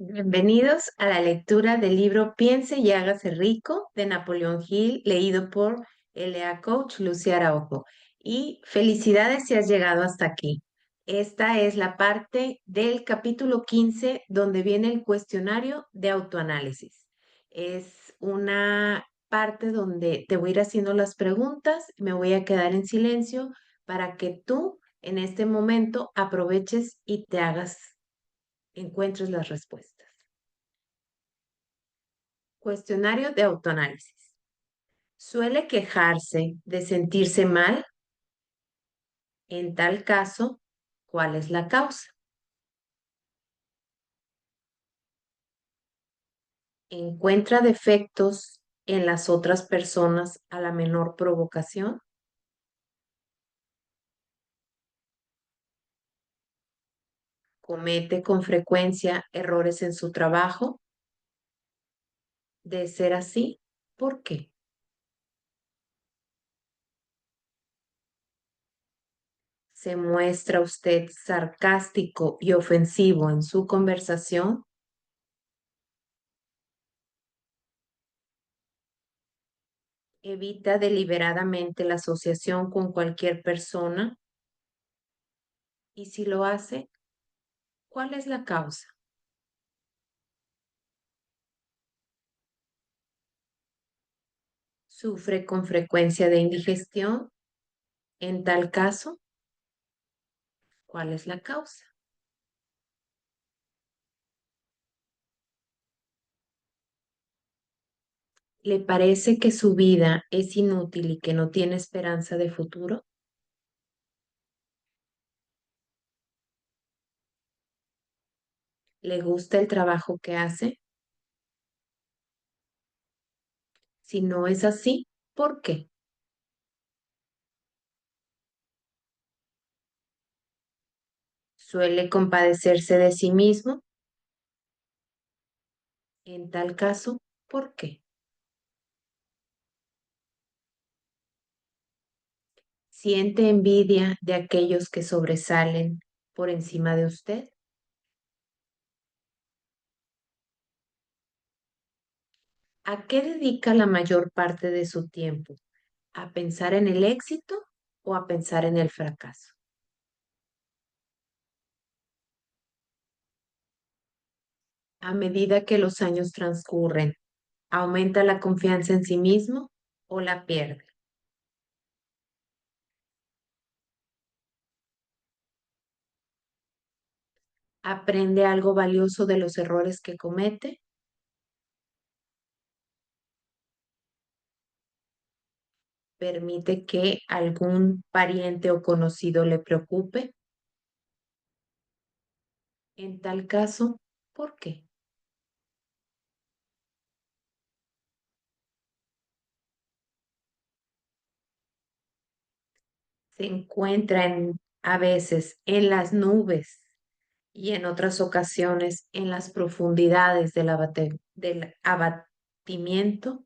Bienvenidos a la lectura del libro Piense y hágase rico de Napoleón Hill, leído por LA Coach Lucia Araujo. Y felicidades si has llegado hasta aquí. Esta es la parte del capítulo 15 donde viene el cuestionario de autoanálisis. Es una parte donde te voy a ir haciendo las preguntas, me voy a quedar en silencio para que tú en este momento aproveches y encuentres las respuestas. Cuestionario de autoanálisis. ¿Suele quejarse de sentirse mal? En tal caso, ¿cuál es la causa? ¿Encuentra defectos en las otras personas a la menor provocación? ¿Comete con frecuencia errores en su trabajo? De ser así, ¿por qué? ¿Se muestra usted sarcástico y ofensivo en su conversación? ¿Evita deliberadamente la asociación con cualquier persona? Y si lo hace, ¿cuál es la causa? ¿Sufre con frecuencia de indigestión? En tal caso, ¿cuál es la causa? ¿Le parece que su vida es inútil y que no tiene esperanza de futuro? ¿Le gusta el trabajo que hace? Si no es así, ¿por qué? ¿Suele compadecerse de sí mismo? En tal caso, ¿por qué? ¿Siente envidia de aquellos que sobresalen por encima de usted? ¿A qué dedica la mayor parte de su tiempo? ¿A pensar en el éxito o a pensar en el fracaso? A medida que los años transcurren, ¿aumenta la confianza en sí mismo o la pierde? ¿Aprende algo valioso de los errores que comete? ¿Permite que algún pariente o conocido le preocupe? En tal caso, ¿por qué? Se encuentra a veces en las nubes y en otras ocasiones en las profundidades del abatimiento.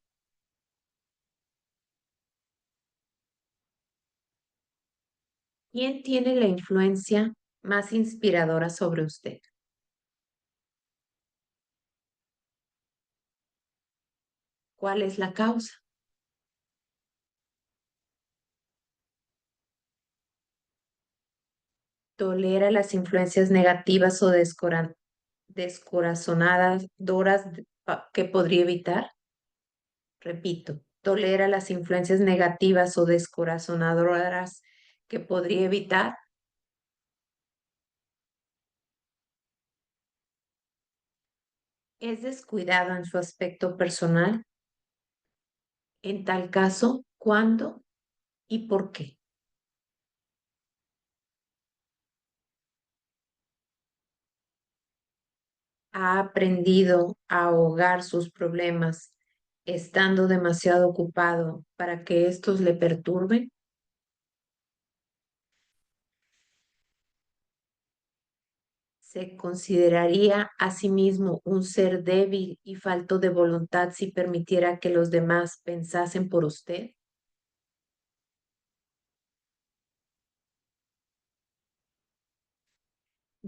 ¿Quién tiene la influencia más inspiradora sobre usted? ¿Cuál es la causa? ¿Tolera las influencias negativas o descorazonadas que podría evitar? Repito, ¿tolera las influencias negativas o descorazonadoras que podría evitar? ¿Es descuidado en su aspecto personal? En tal caso, ¿cuándo y por qué? ¿Ha aprendido a ahogar sus problemas estando demasiado ocupado para que estos le perturben? ¿Se consideraría a sí mismo un ser débil y falto de voluntad si permitiera que los demás pensasen por usted?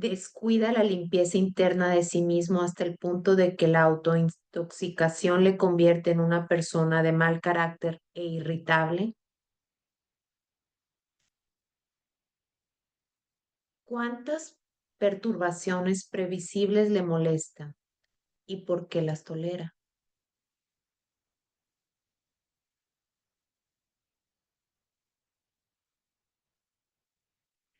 Descuida la limpieza interna de sí mismo hasta el punto de que la autointoxicación le convierte en una persona de mal carácter e irritable. ¿Cuántas perturbaciones previsibles le molestan y por qué las tolera?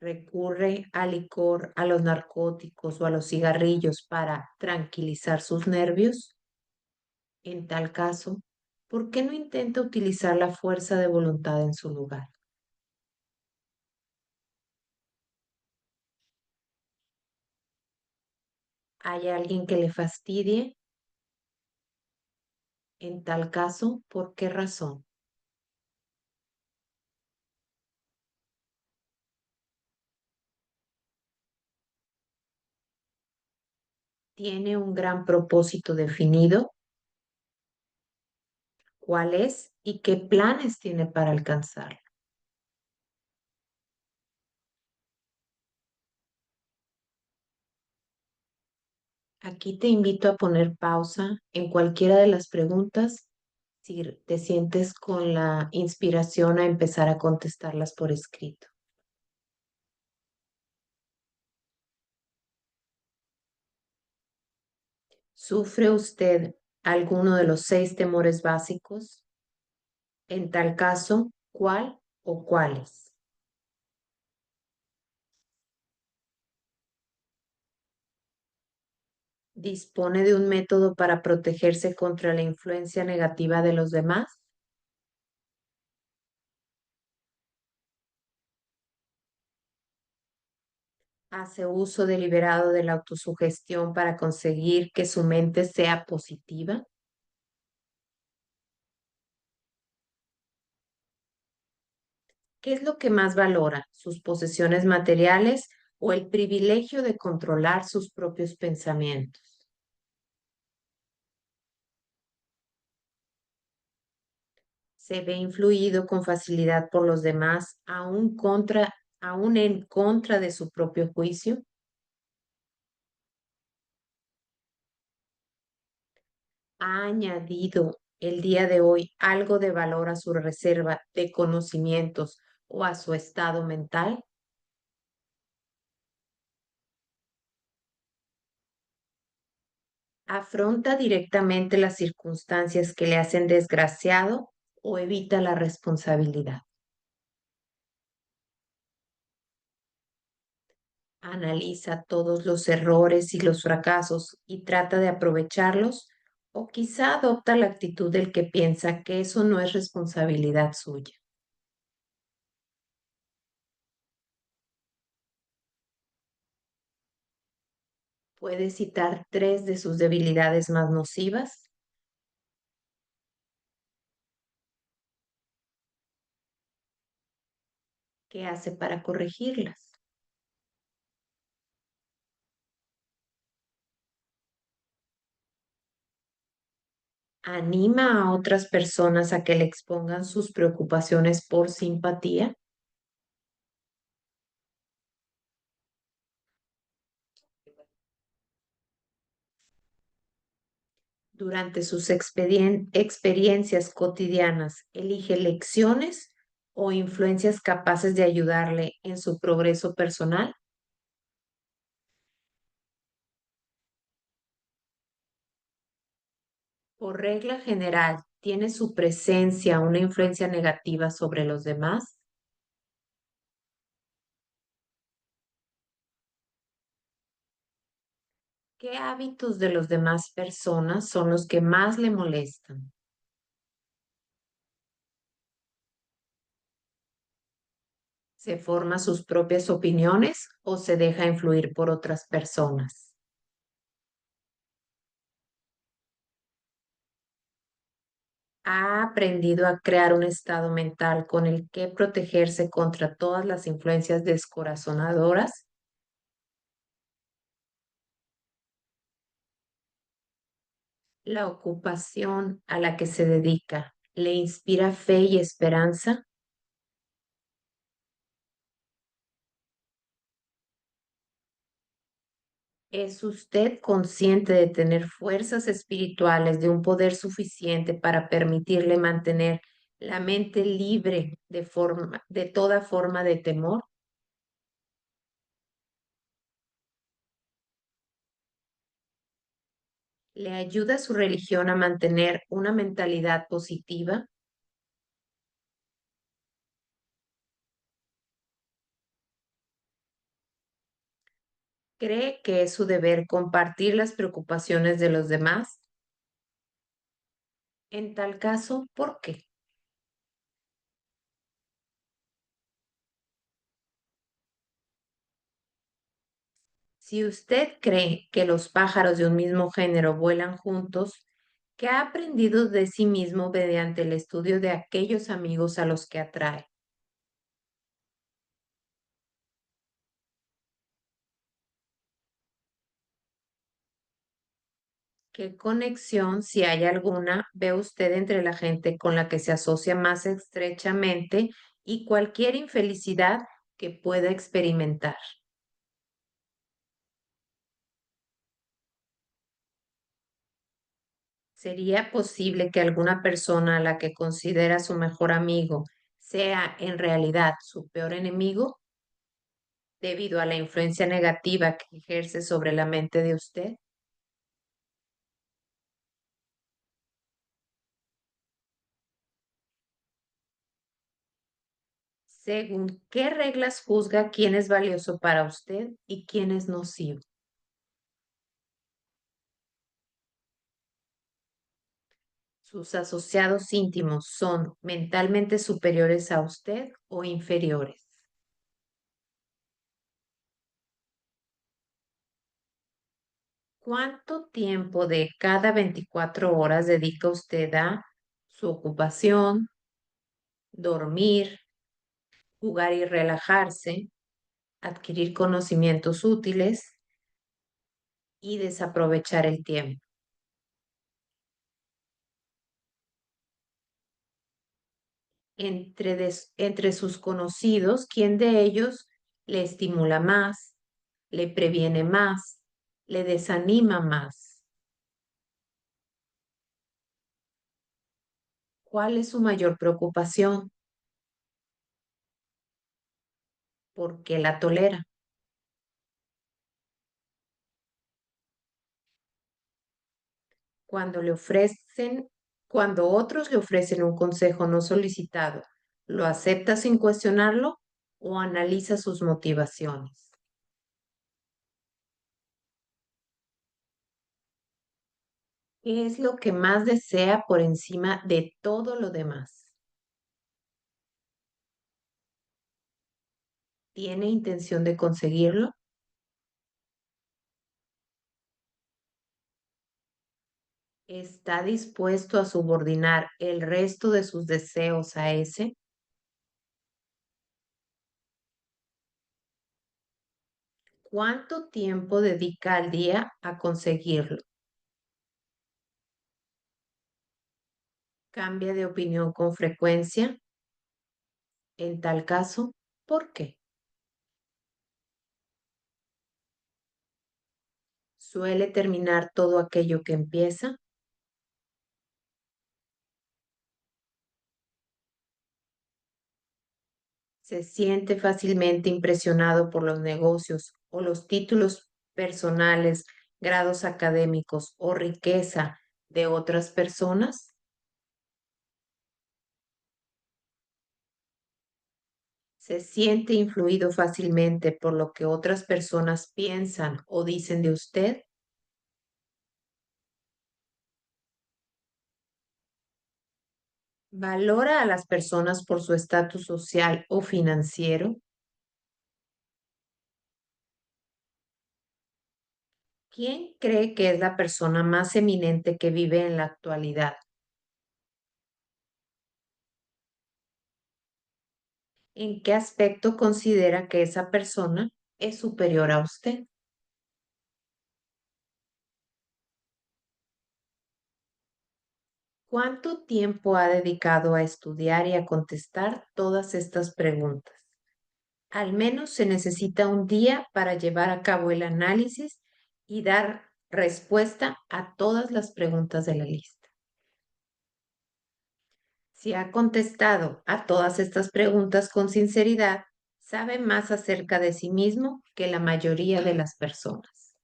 Recurre al licor, a los narcóticos o a los cigarrillos para tranquilizar sus nervios. En tal caso, ¿por qué no intenta utilizar la fuerza de voluntad en su lugar? ¿Hay alguien que le fastidie? En tal caso, ¿por qué razón? ¿Tiene un gran propósito definido? ¿Cuál es y qué planes tiene para alcanzarlo? Aquí te invito a poner pausa en cualquiera de las preguntas si te sientes con la inspiración a empezar a contestarlas por escrito. ¿Sufre usted alguno de los 6 temores básicos? En tal caso, ¿cuál o cuáles? ¿Dispone de un método para protegerse contra la influencia negativa de los demás? ¿Hace uso deliberado de la autosugestión para conseguir que su mente sea positiva? ¿Qué es lo que más valora, sus posesiones materiales o el privilegio de controlar sus propios pensamientos? ¿Se ve influido con facilidad por los demás, aún en contra de su propio juicio? ¿Ha añadido el día de hoy algo de valor a su reserva de conocimientos o a su estado mental? ¿Afronta directamente las circunstancias que le hacen desgraciado o evita la responsabilidad? ¿Analiza todos los errores y los fracasos y trata de aprovecharlos? ¿O quizá adopta la actitud del que piensa que eso no es responsabilidad suya? ¿Puede citar 3 de sus debilidades más nocivas? ¿Qué hace para corregirlas? ¿Anima a otras personas a que le expongan sus preocupaciones por simpatía? Durante sus experiencias cotidianas, elige lecciones o influencias capaces de ayudarle en su progreso personal. Por regla general, ¿tiene su presencia una influencia negativa sobre los demás? ¿Qué hábitos de las demás personas son los que más le molestan? ¿Se forma sus propias opiniones o se deja influir por otras personas? ¿Ha aprendido a crear un estado mental con el que protegerse contra todas las influencias descorazonadoras? ¿La ocupación a la que se dedica le inspira fe y esperanza? ¿Es usted consciente de tener fuerzas espirituales, de un poder suficiente para permitirle mantener la mente libre de toda forma de temor? ¿Le ayuda su religión a mantener una mentalidad positiva? ¿Cree que es su deber compartir las preocupaciones de los demás? En tal caso, ¿por qué? Si usted cree que los pájaros de un mismo género vuelan juntos, ¿qué ha aprendido de sí mismo mediante el estudio de aquellos amigos a los que atrae? ¿Qué conexión, si hay alguna, ve usted entre la gente con la que se asocia más estrechamente y cualquier infelicidad que pueda experimentar? ¿Sería posible que alguna persona a la que considera su mejor amigo sea en realidad su peor enemigo debido a la influencia negativa que ejerce sobre la mente de usted? ¿Según qué reglas juzga quién es valioso para usted y quién es nocivo? ¿Sus asociados íntimos son mentalmente superiores a usted o inferiores? ¿Cuánto tiempo de cada 24 horas dedica usted a su ocupación, dormir, jugar y relajarse, adquirir conocimientos útiles y desaprovechar el tiempo? Entre sus conocidos, ¿quién de ellos le estimula más, le previene más, le desanima más? ¿Cuál es su mayor preocupación? ¿Por qué la tolera? Cuando le ofrecen, cuando otros le ofrecen un consejo no solicitado, ¿lo acepta sin cuestionarlo o analiza sus motivaciones? ¿Qué es lo que más desea por encima de todo lo demás? ¿Tiene intención de conseguirlo? ¿Está dispuesto a subordinar el resto de sus deseos a ese? ¿Cuánto tiempo dedica al día a conseguirlo? ¿Cambia de opinión con frecuencia? En tal caso, ¿por qué? ¿Suele terminar todo aquello que empieza? ¿Se siente fácilmente impresionado por los negocios o los títulos personales, grados académicos o riqueza de otras personas? ¿Se siente influido fácilmente por lo que otras personas piensan o dicen de usted? ¿Valora a las personas por su estatus social o financiero? ¿Quién cree que es la persona más eminente que vive en la actualidad? ¿En qué aspecto considera que esa persona es superior a usted? ¿Cuánto tiempo ha dedicado a estudiar y a contestar todas estas preguntas? Al menos se necesita un día para llevar a cabo el análisis y dar respuesta a todas las preguntas de la lista. Si ha contestado a todas estas preguntas con sinceridad, sabe más acerca de sí mismo que la mayoría de las personas.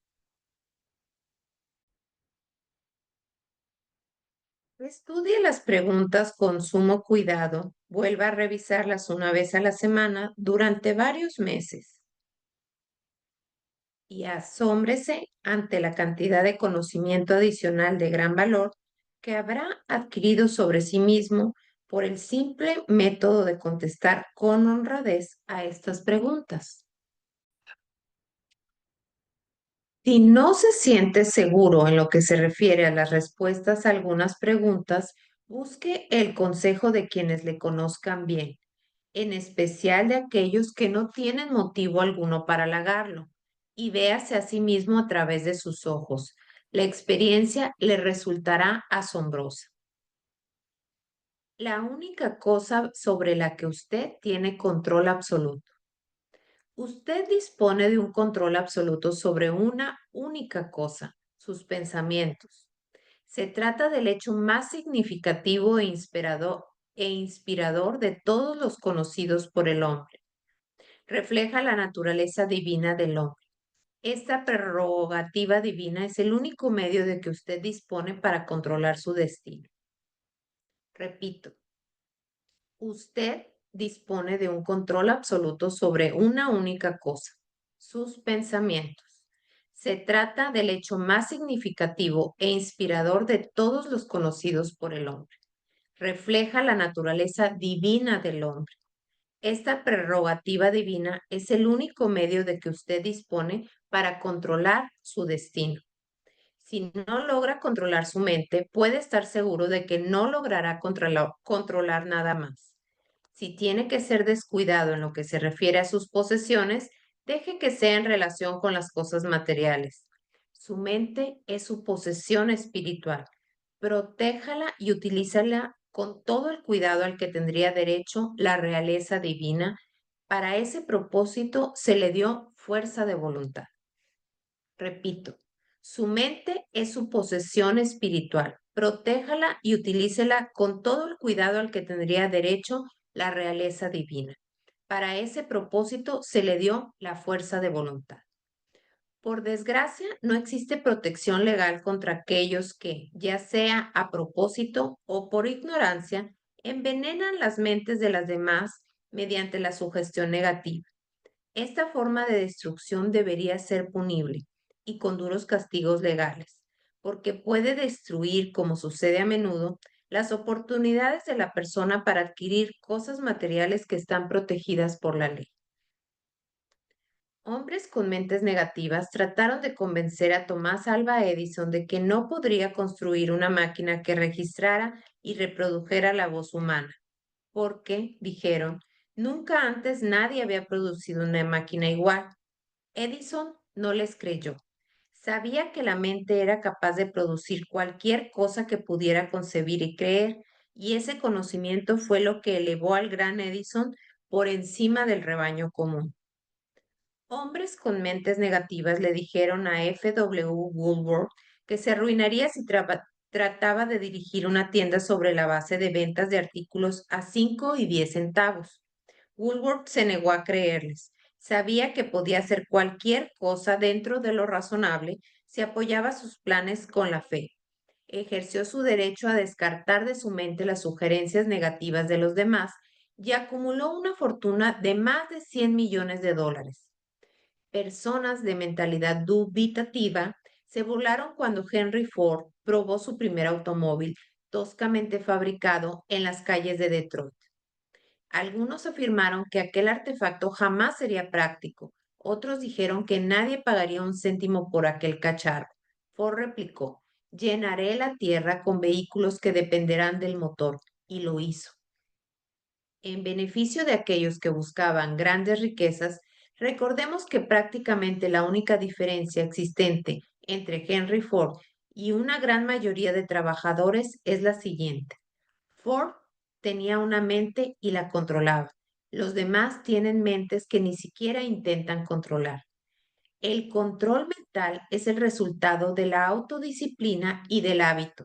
Estudie las preguntas con sumo cuidado, vuelva a revisarlas una vez a la semana durante varios meses y asómbrese ante la cantidad de conocimiento adicional de gran valor que habrá adquirido sobre sí mismo por el simple método de contestar con honradez a estas preguntas. Si no se siente seguro en lo que se refiere a las respuestas a algunas preguntas, busque el consejo de quienes le conozcan bien, en especial de aquellos que no tienen motivo alguno para halagarlo, y véase a sí mismo a través de sus ojos. La experiencia le resultará asombrosa. La única cosa sobre la que usted tiene control absoluto. Usted dispone de un control absoluto sobre una única cosa, sus pensamientos. Se trata del hecho más significativo e inspirador de todos los conocidos por el hombre. Refleja la naturaleza divina del hombre. Esta prerrogativa divina es el único medio de que usted dispone para controlar su destino. Repito, usted dispone de un control absoluto sobre una única cosa, sus pensamientos. Se trata del hecho más significativo e inspirador de todos los conocidos por el hombre. Refleja la naturaleza divina del hombre. Esta prerrogativa divina es el único medio de que usted dispone para controlar su destino. Si no logra controlar su mente, puede estar seguro de que no logrará controlar nada más. Si tiene que ser descuidado en lo que se refiere a sus posesiones, deje que sea en relación con las cosas materiales. Su mente es su posesión espiritual. Protéjala y utilízala con todo el cuidado al que tendría derecho la realeza divina. Para ese propósito se le dio fuerza de voluntad. Repito, su mente es su posesión espiritual. Protéjala y utilícela con todo el cuidado al que tendría derecho la realeza divina. Para ese propósito se le dio la fuerza de voluntad. Por desgracia, no existe protección legal contra aquellos que, ya sea a propósito o por ignorancia, envenenan las mentes de las demás mediante la sugestión negativa. Esta forma de destrucción debería ser punible y con duros castigos legales, porque puede destruir, como sucede a menudo, las oportunidades de la persona para adquirir cosas materiales que están protegidas por la ley. Hombres con mentes negativas trataron de convencer a Tomás Alva Edison de que no podría construir una máquina que registrara y reprodujera la voz humana, porque, dijeron, nunca antes nadie había producido una máquina igual. Edison no les creyó. Sabía que la mente era capaz de producir cualquier cosa que pudiera concebir y creer, y ese conocimiento fue lo que elevó al gran Edison por encima del rebaño común. Hombres con mentes negativas le dijeron a F. W. Woolworth que se arruinaría si trataba de dirigir una tienda sobre la base de ventas de artículos a 5 y 10 centavos. Woolworth se negó a creerles. Sabía que podía hacer cualquier cosa dentro de lo razonable si apoyaba sus planes con la fe. Ejerció su derecho a descartar de su mente las sugerencias negativas de los demás y acumuló una fortuna de más de 100 millones de dólares. Personas de mentalidad dubitativa se burlaron cuando Henry Ford probó su primer automóvil toscamente fabricado en las calles de Detroit. Algunos afirmaron que aquel artefacto jamás sería práctico. Otros dijeron que nadie pagaría un céntimo por aquel cacharro. Ford replicó, llenaré la tierra con vehículos que dependerán del motor. Y lo hizo. En beneficio de aquellos que buscaban grandes riquezas, recordemos que prácticamente la única diferencia existente entre Henry Ford y una gran mayoría de trabajadores es la siguiente. Ford tenía una mente y la controlaba. Los demás tienen mentes que ni siquiera intentan controlar. El control mental es el resultado de la autodisciplina y del hábito.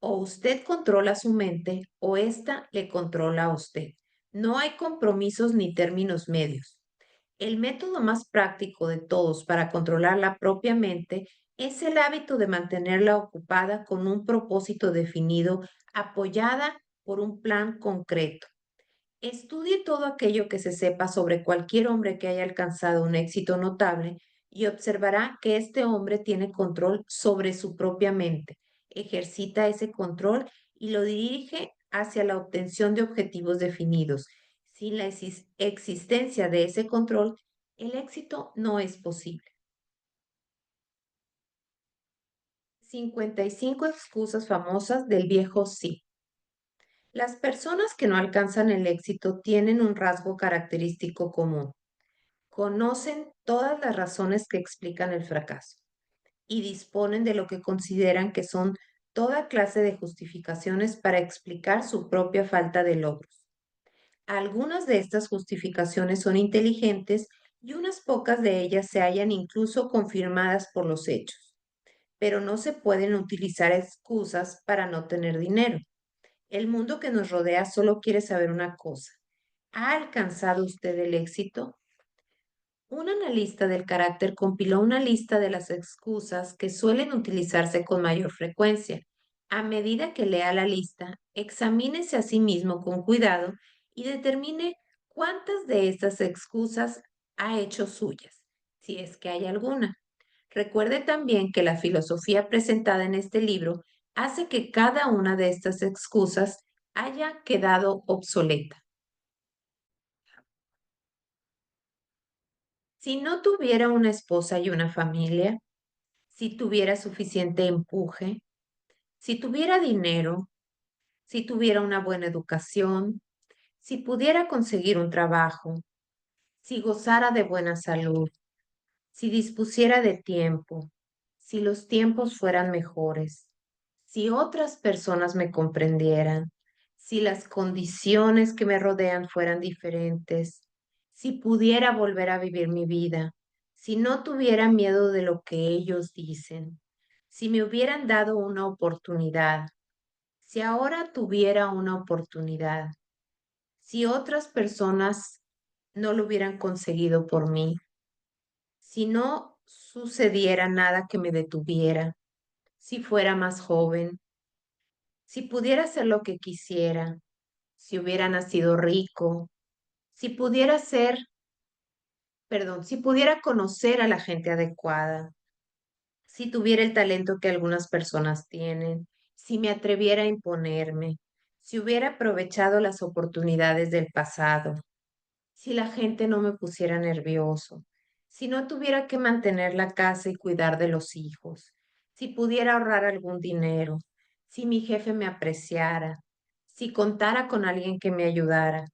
O usted controla su mente o ésta le controla a usted. No hay compromisos ni términos medios. El método más práctico de todos para controlar la propia mente es el hábito de mantenerla ocupada con un propósito definido, apoyada por un plan concreto. Estudie todo aquello que se sepa sobre cualquier hombre que haya alcanzado un éxito notable y observará que este hombre tiene control sobre su propia mente, ejercita ese control y lo dirige hacia la obtención de objetivos definidos. Sin la existencia de ese control, el éxito no es posible. 55 excusas famosas del viejo sí. Las personas que no alcanzan el éxito tienen un rasgo característico común. Conocen todas las razones que explican el fracaso y disponen de lo que consideran que son toda clase de justificaciones para explicar su propia falta de logros. Algunas de estas justificaciones son inteligentes y unas pocas de ellas se hallan incluso confirmadas por los hechos, pero no se pueden utilizar excusas para no tener dinero. El mundo que nos rodea solo quiere saber una cosa. ¿Ha alcanzado usted el éxito? Un analista del carácter compiló una lista de las excusas que suelen utilizarse con mayor frecuencia. A medida que lea la lista, examínese a sí mismo con cuidado y determine cuántas de estas excusas ha hecho suyas, si es que hay alguna. Recuerde también que la filosofía presentada en este libro hace que cada una de estas excusas haya quedado obsoleta. Si no tuviera una esposa y una familia, si tuviera suficiente empuje, si tuviera dinero, si tuviera una buena educación, si pudiera conseguir un trabajo, si gozara de buena salud, si dispusiera de tiempo, si los tiempos fueran mejores, si otras personas me comprendieran, si las condiciones que me rodean fueran diferentes, si pudiera volver a vivir mi vida, si no tuviera miedo de lo que ellos dicen, si me hubieran dado una oportunidad, si ahora tuviera una oportunidad, si otras personas no lo hubieran conseguido por mí, si no sucediera nada que me detuviera, si fuera más joven, si pudiera hacer lo que quisiera, si hubiera nacido rico, si pudiera ser, perdón, si pudiera conocer a la gente adecuada, si tuviera el talento que algunas personas tienen, si me atreviera a imponerme, si hubiera aprovechado las oportunidades del pasado, si la gente no me pusiera nervioso, si no tuviera que mantener la casa y cuidar de los hijos, si pudiera ahorrar algún dinero, si mi jefe me apreciara, si contara con alguien que me ayudara,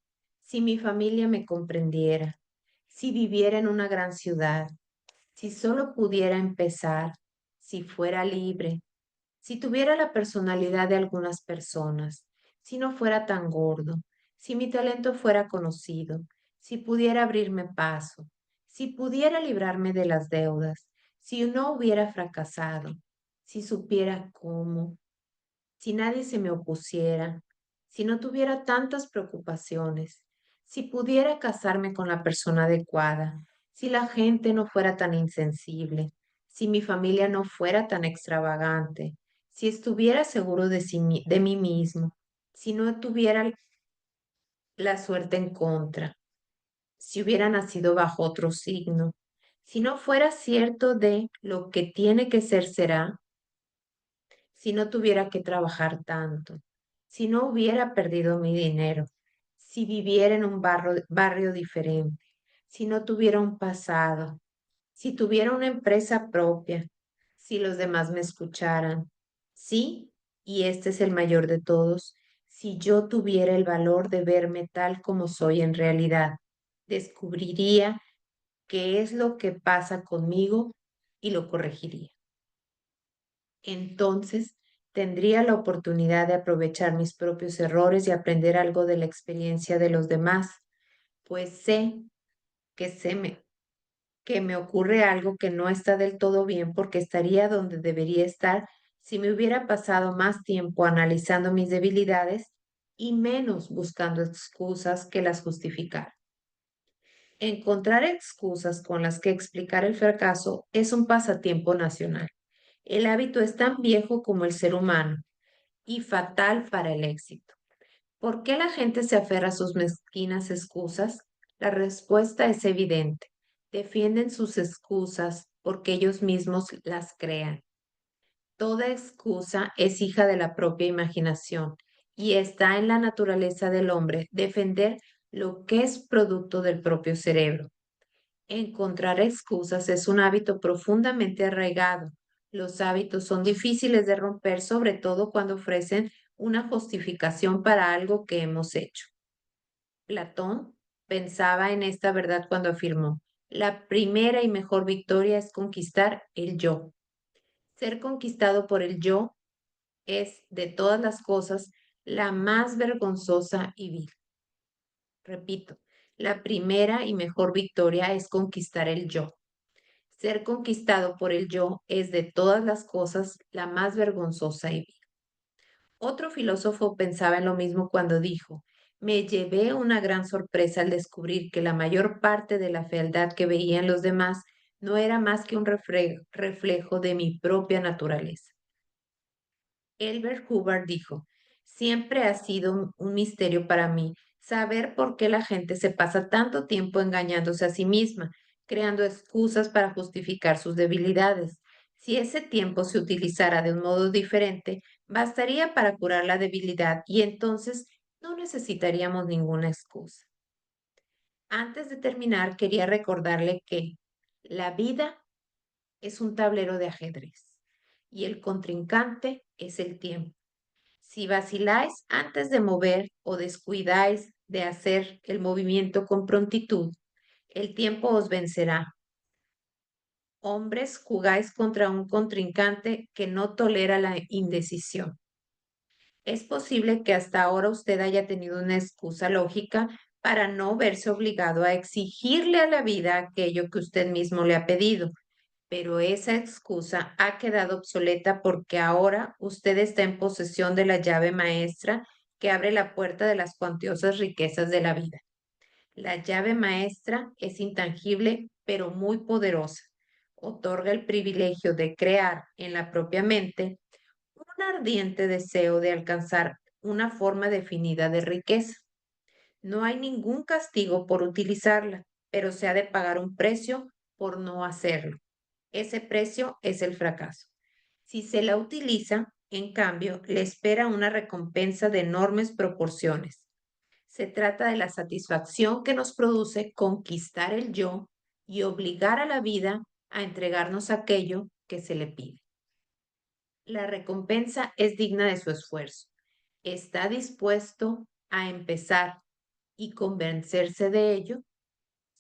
si mi familia me comprendiera, si viviera en una gran ciudad, si solo pudiera empezar, si fuera libre, si tuviera la personalidad de algunas personas, si no fuera tan gordo, si mi talento fuera conocido, si pudiera abrirme paso, si pudiera librarme de las deudas, si no hubiera fracasado, si supiera cómo, si nadie se me opusiera, si no tuviera tantas preocupaciones, si pudiera casarme con la persona adecuada, si la gente no fuera tan insensible, si mi familia no fuera tan extravagante, si estuviera seguro de mí mismo, si no tuviera la suerte en contra, si hubiera nacido bajo otro signo, si no fuera cierto de lo que tiene que ser será, si no tuviera que trabajar tanto, si no hubiera perdido mi dinero, si viviera en un barrio diferente, si no tuviera un pasado, si tuviera una empresa propia, si los demás me escucharan, sí, y este es el mayor de todos, si yo tuviera el valor de verme tal como soy en realidad, descubriría qué es lo que pasa conmigo y lo corregiría. Entonces tendría la oportunidad de aprovechar mis propios errores y aprender algo de la experiencia de los demás, pues sé que que me ocurre algo que no está del todo bien porque estaría donde debería estar si me hubiera pasado más tiempo analizando mis debilidades y menos buscando excusas que las justificar. Encontrar excusas con las que explicar el fracaso es un pasatiempo nacional. El hábito es tan viejo como el ser humano y fatal para el éxito. ¿Por qué la gente se aferra a sus mezquinas excusas? La respuesta es evidente. Defienden sus excusas porque ellos mismos las crean. Toda excusa es hija de la propia imaginación y está en la naturaleza del hombre defender lo que es producto del propio cerebro. Encontrar excusas es un hábito profundamente arraigado. Los hábitos son difíciles de romper, sobre todo cuando ofrecen una justificación para algo que hemos hecho. Platón pensaba en esta verdad cuando afirmó, la primera y mejor victoria es conquistar el yo. Ser conquistado por el yo es, de todas las cosas, la más vergonzosa y vil. Repito, la primera y mejor victoria es conquistar el yo. Ser conquistado por el yo es de todas las cosas la más vergonzosa y vil. Otro filósofo pensaba en lo mismo cuando dijo, me llevé una gran sorpresa al descubrir que la mayor parte de la fealdad que veía en los demás no era más que un reflejo de mi propia naturaleza. Elbert Hubbard dijo, siempre ha sido un misterio para mí saber por qué la gente se pasa tanto tiempo engañándose a sí misma, creando excusas para justificar sus debilidades. Si ese tiempo se utilizara de un modo diferente, bastaría para curar la debilidad y entonces no necesitaríamos ninguna excusa. Antes de terminar, quería recordarle que la vida es un tablero de ajedrez y el contrincante es el tiempo. Si vaciláis antes de mover o descuidáis de hacer el movimiento con prontitud, el tiempo os vencerá. Hombres, jugáis contra un contrincante que no tolera la indecisión. Es posible que hasta ahora usted haya tenido una excusa lógica para no verse obligado a exigirle a la vida aquello que usted mismo le ha pedido, pero esa excusa ha quedado obsoleta porque ahora usted está en posesión de la llave maestra que abre la puerta de las cuantiosas riquezas de la vida. La llave maestra es intangible, pero muy poderosa. Otorga el privilegio de crear en la propia mente un ardiente deseo de alcanzar una forma definida de riqueza. No hay ningún castigo por utilizarla, pero se ha de pagar un precio por no hacerlo. Ese precio es el fracaso. Si se la utiliza, en cambio, le espera una recompensa de enormes proporciones. Se trata de la satisfacción que nos produce conquistar el yo y obligar a la vida a entregarnos aquello que se le pide. La recompensa es digna de su esfuerzo. ¿Está dispuesto a empezar y convencerse de ello?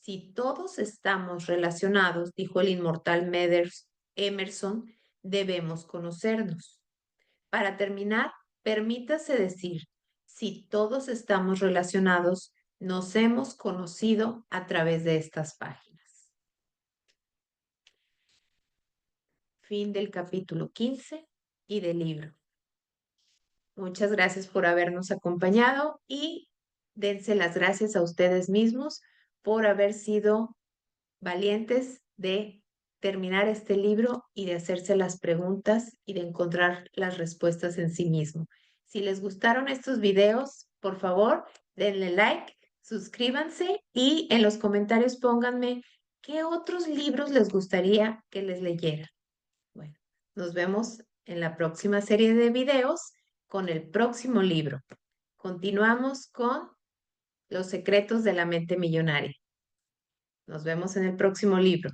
Si todos estamos relacionados, dijo el inmortal Emerson, debemos conocernos. Para terminar, permítase decir, si todos estamos relacionados, nos hemos conocido a través de estas páginas. Fin del capítulo 15 y del libro. Muchas gracias por habernos acompañado y dense las gracias a ustedes mismos por haber sido valientes de terminar este libro y de hacerse las preguntas y de encontrar las respuestas en sí mismo. Si les gustaron estos videos, por favor, denle like, suscríbanse y en los comentarios pónganme qué otros libros les gustaría que les leyera. Bueno, nos vemos en la próxima serie de videos con el próximo libro. Continuamos con Los secretos de la mente millonaria. Nos vemos en el próximo libro.